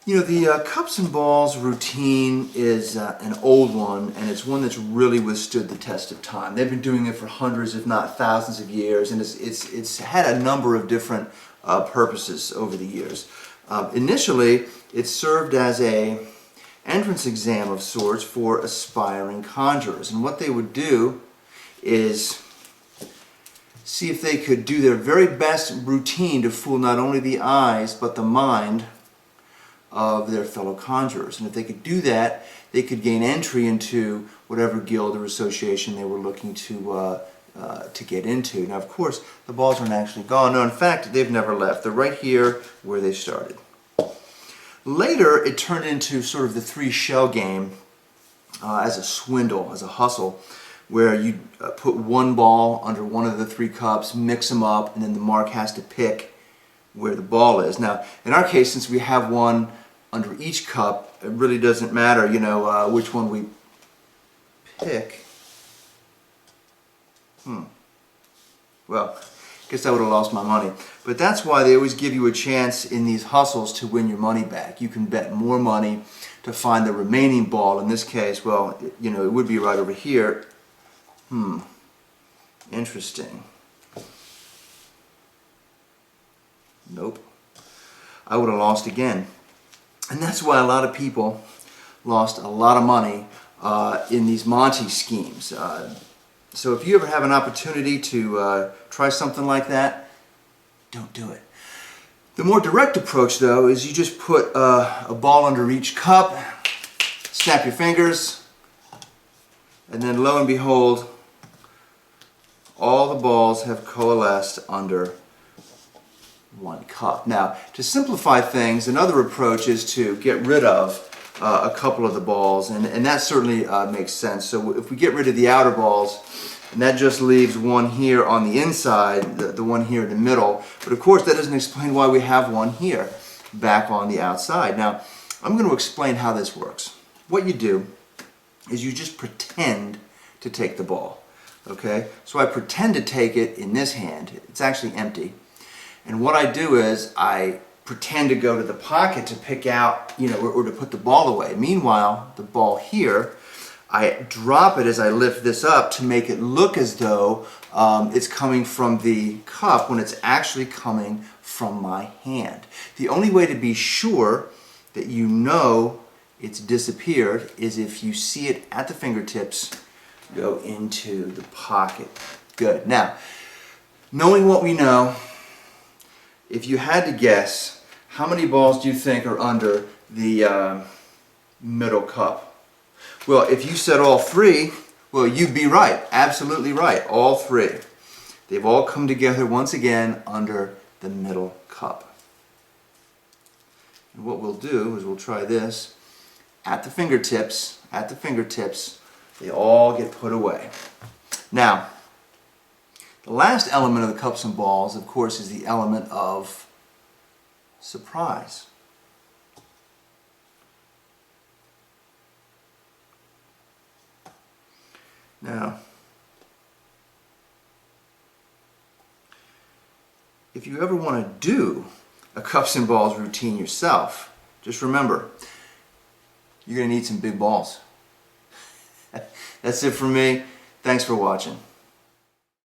You know, the cups and balls routine is an old one, and it's one that's really withstood the test of time. They've been doing it for hundreds, if not thousands of years, and it's had a number of different purposes over the years. Initially, it served as a entrance exam of sorts for aspiring conjurers, and what they would do is see if they could do their very best routine to fool not only the eyes but the mind of their fellow conjurers. And if they could do that, they could gain entry into whatever guild or association they were looking to get into. Now, of course, the balls aren't actually gone. No, in fact, they've never left. They're right here where they started. Later, it turned into sort of the three-shell game as a swindle, as a hustle, where you put one ball under one of the three cups, mix them up, and then the mark has to pick where the ball is. Now, in our case, since we have one under each cup, it really doesn't matter, you know, which one we pick. Well, I guess I would have lost my money. But that's why they always give you a chance in these hustles to win your money back. You can bet more money to find the remaining ball. In this case, well, you know, it would be right over here. Interesting. Nope. I would have lost again. And that's why a lot of people lost a lot of money in these Monte schemes. So if you ever have an opportunity to try something like that, don't do it. The more direct approach, though, is you just put a ball under each cup, snap your fingers, and then lo and behold, all the balls have coalesced under one cup. Now, to simplify things, another approach is to get rid of a couple of the balls, and that certainly makes sense. So if we get rid of the outer balls, and that just leaves one here on the inside, the one here in the middle, but of course that doesn't explain why we have one here back on the outside. Now, I'm going to explain how this works. What you do is you just pretend to take the ball. Okay, so I pretend to take it in this hand. It's actually empty. And what I do is I pretend to go to the pocket to pick out, you know, or to put the ball away. Meanwhile, the ball here, I drop it as I lift this up to make it look as though it's coming from the cup when it's actually coming from my hand. The only way to be sure that you know it's disappeared is if you see it at the fingertips go into the pocket. Good. Now, knowing what we know, if you had to guess, how many balls do you think are under the middle cup? Well, if you said all three, well, you'd be right. Absolutely right. All three. They've all come together once again under the middle cup. And what we'll do is we'll try this. At the fingertips, they all get put away. Now, the last element of the cups and balls, of course, is the element of surprise. Now, if you ever want to do a cups and balls routine yourself, just remember, you're going to need some big balls. That's it for me. Thanks for watching.